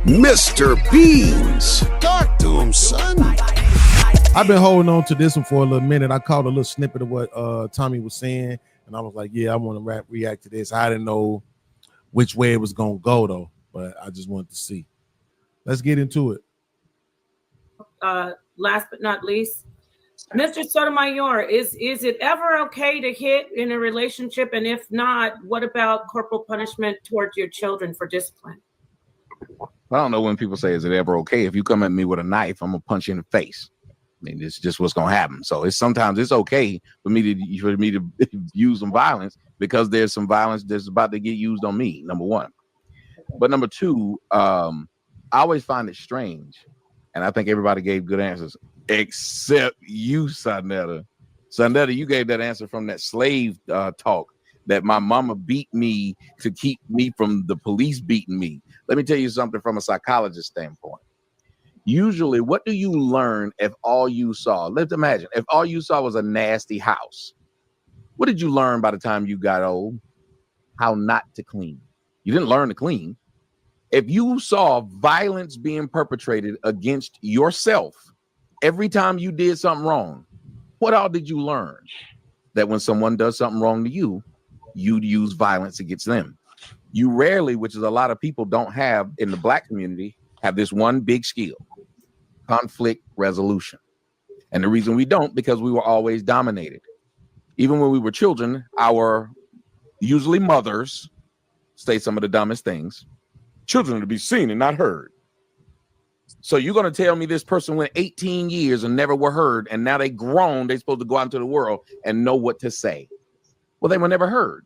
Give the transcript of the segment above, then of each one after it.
Mr. Beans. Talk to him, son. I've been holding on to this one for a little minute. I caught a little snippet of what Tommy was saying, and I was like, yeah, I want to react to this. I didn't know which way it was going to go, though, but I just wanted to see. Let's get into it. Last but not least, Mr. Sotomayor, is it ever okay to hit in a relationship? And if not, what about corporal punishment towards your children for discipline? I don't know when people say, is it ever okay? If you come at me with a knife, I'm going to punch you in the face. I mean, it's just what's going to happen. So sometimes it's okay for me to use some violence because there's some violence that's about to get used on me, number one. But number two, I always find it strange. And I think everybody gave good answers, except you, Sonetta. Sonetta, you gave that answer from that slave talk that my mama beat me to keep me from the police beating me. Let me tell you something from a psychologist standpoint. Usually, what do you learn if all you saw, let's imagine, if all you saw was a nasty house, what did you learn by the time you got old? How not to clean. You didn't learn to clean. If you saw violence being perpetrated against yourself every time you did something wrong, what all did you learn? That when someone does something wrong to you, you'd use violence against them. You rarely, which is a lot of people don't have in the Black community, have this one big skill, conflict resolution. And the reason we don't, because we were always dominated. Even when we were children, our usually mothers say some of the dumbest things. Children are to be seen and not heard. So you're going to tell me this person went 18 years and never were heard, and now they grown, they're supposed to go out into the world and know what to say. Well, they were never heard.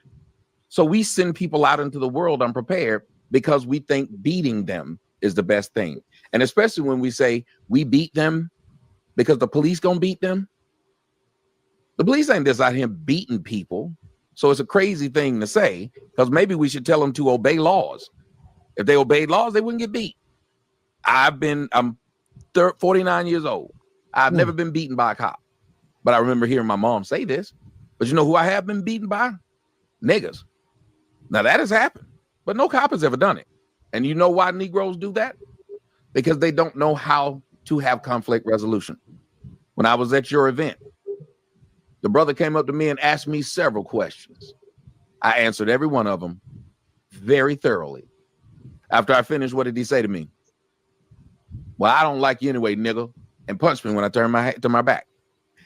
So we send people out into the world unprepared because we think beating them is the best thing. And especially when we say we beat them because the police gonna beat them. The police ain't just out here beating people. So it's a crazy thing to say, because maybe we should tell them to obey laws. If they obeyed laws, they wouldn't get beat. I'm 49 years old. I've never been beaten by a cop. But I remember hearing my mom say this. But you know who I have been beaten by? Niggas. Now that has happened, but no cop has ever done it. And you know why Negroes do that? Because they don't know how to have conflict resolution. When I was at your event, the brother came up to me and asked me several questions. I answered every one of them very thoroughly. After I finished, what did he say to me? Well, I don't like you anyway, nigga, and punched me when I turned my head to my back.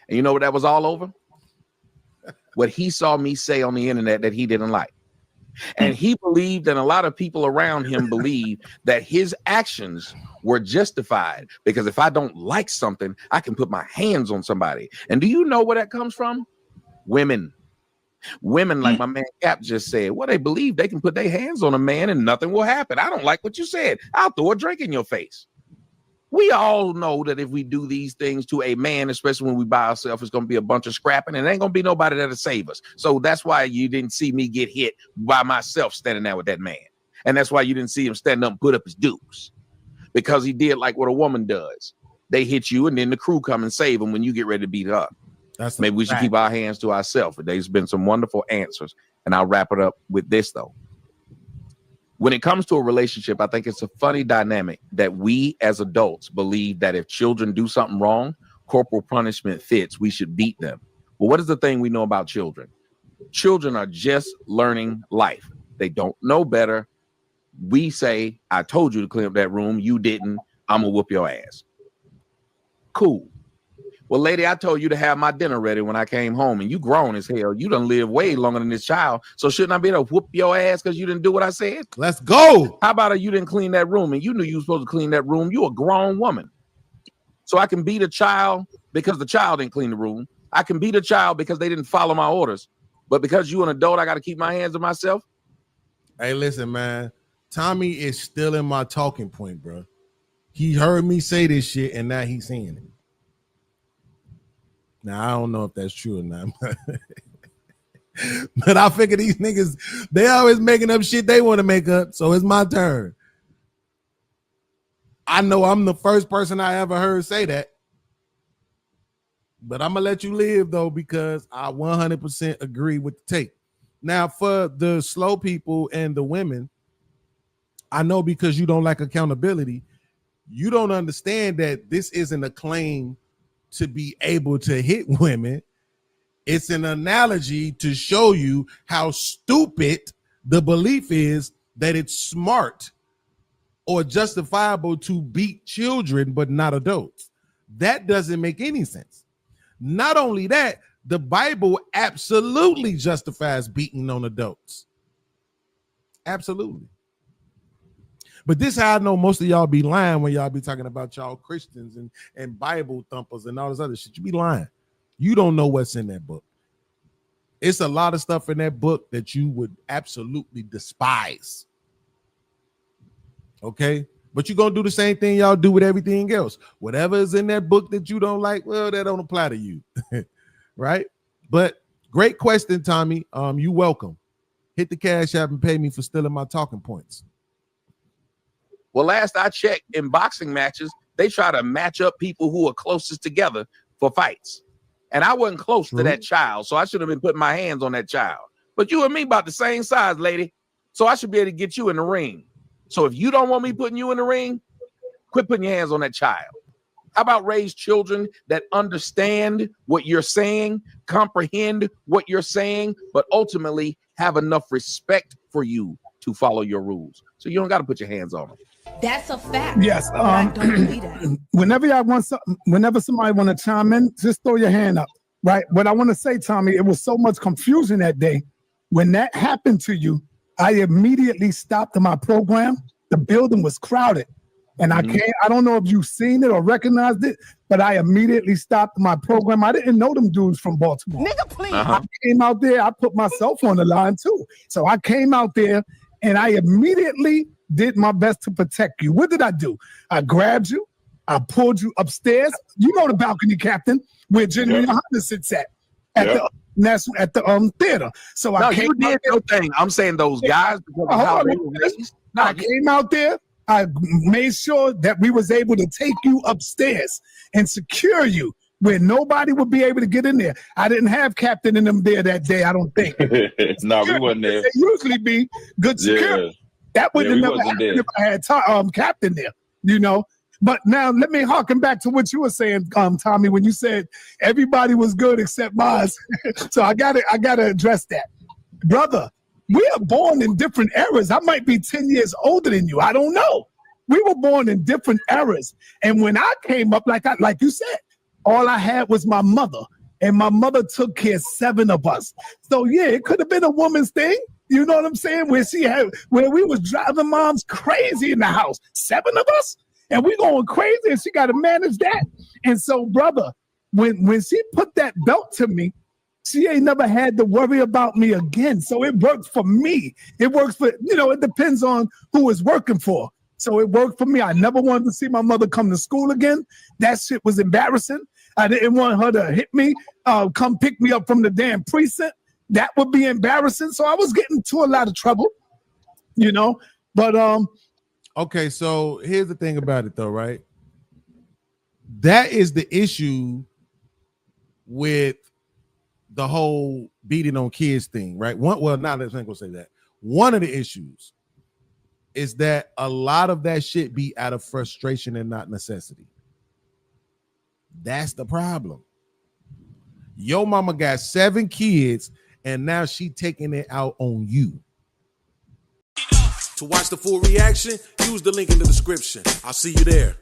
And you know what that was all over? What he saw me say on the internet that he didn't like. And he believed, and a lot of people around him believe, that his actions were justified because if I don't like something, I can put my hands on somebody. And do you know where that comes from? Women, like my man Cap just said, well, they believe they can put their hands on a man and nothing will happen. I don't like what you said. I'll throw a drink in your face. We all know that if we do these things to a man, especially when we by ourselves, it's going to be a bunch of scrapping and ain't going to be nobody that'll save us. So that's why you didn't see me get hit by myself standing there with that man. And that's why you didn't see him stand up and put up his dukes, because he did like what a woman does. They hit you and then the crew come and save him when you get ready to beat up. Maybe we should keep our hands to ourselves. There's been some wonderful answers. And I'll wrap it up with this, though. When it comes to a relationship, I think it's a funny dynamic that we as adults believe that if children do something wrong, corporal punishment fits, we should beat them. Well, what is the thing we know about children? Children are just learning life. They don't know better. We say, I told you to clean up that room. You didn't. I'm going to whoop your ass. Cool. Well, lady, I told you to have my dinner ready when I came home, and you grown as hell. You done lived way longer than this child. So shouldn't I be able to whoop your ass because you didn't do what I said? Let's go. How about you didn't clean that room and you knew you were supposed to clean that room? You a grown woman. So I can beat a child because the child didn't clean the room. I can beat a child because they didn't follow my orders. But because you an adult, I got to keep my hands on myself. Hey, listen, man. Tommy is still in my talking point, bro. He heard me say this shit and now he's saying it. Now, I don't know if that's true or not. But I figure these niggas, they always making up shit they want to make up. So it's my turn. I know I'm the first person I ever heard say that. But I'm going to let you live, though, because I 100% agree with the take. Now, for the slow people and the women, I know because you don't like accountability. You don't understand that this isn't a claim to be able to hit women. It's an analogy to show you how stupid the belief is that it's smart or justifiable to beat children but not adults. That doesn't make any sense. Not only that, the Bible absolutely justifies beating on adults. Absolutely. But this is how I know most of y'all be lying when y'all be talking about y'all Christians and Bible thumpers and all this other shit. You be lying. You don't know what's in that book. It's a lot of stuff in that book that you would absolutely despise. Okay? But you're going to do the same thing y'all do with everything else. Whatever is in that book that you don't like, well, that don't apply to you. Right? But great question, Tommy. You welcome. Hit the Cash App and pay me for stealing my talking points. Well, last I checked, in boxing matches, they try to match up people who are closest together for fights. And I wasn't close to that child, so I should have been putting my hands on that child. But you and me about the same size, lady. So I should be able to get you in the ring. So if you don't want me putting you in the ring, quit putting your hands on that child. How about raise children that understand what you're saying, comprehend what you're saying, but ultimately have enough respect for you to follow your rules. So you don't got to put your hands on them. That's a fact. Yes. I don't believe that. Whenever somebody want to chime in, just throw your hand up. Right. What I want to say, Tommy, it was so much confusion that day. When that happened to you, I immediately stopped my program. The building was crowded. And I don't know if you've seen it or recognized it, but I immediately stopped my program. I didn't know them dudes from Baltimore. Nigga, please. I came out there. I put myself on the line too. So I came out there and I immediately did my best to protect you. What did I do? I grabbed you. I pulled you upstairs. You know the balcony, Captain, where Junior Honda sits at the theater. So I came. You did your thing. I'm saying those guys. I came out there. I made sure that we was able to take you upstairs and secure you where nobody would be able to get in there. I didn't have Captain in them there that day, I don't think. No, we wasn't there. They usually be good security. Yeah. That would have never happened if I had Captain there, you know. But now let me harken back to what you were saying, Tommy, when you said everybody was good except mine. So I gotta address that. Brother, we are born in different eras. I might be 10 years older than you. I don't know. We were born in different eras. And when I came up, like you said, all I had was my mother. And my mother took care of 7 of us. So yeah, it could have been a woman's thing. You know what I'm saying? Where we was driving moms crazy in the house. 7 of us? And we going crazy and she got to manage that. And so, brother, when she put that belt to me, she ain't never had to worry about me again. So it works for me. It works for, it depends on who it's working for. So it worked for me. I never wanted to see my mother come to school again. That shit was embarrassing. I didn't want her to hit me, come pick me up from the damn precinct. That would be embarrassing. So I was getting into a lot of trouble, but okay, so here's the thing about it though, right? That is the issue with the whole beating on kids thing, right? Let's not gonna say that. One of the issues is that a lot of that shit be out of frustration and not necessity. That's the problem. Your mama got 7 kids and now she taking it out on you. To watch the full reaction, use the link in the description. I'll see you there.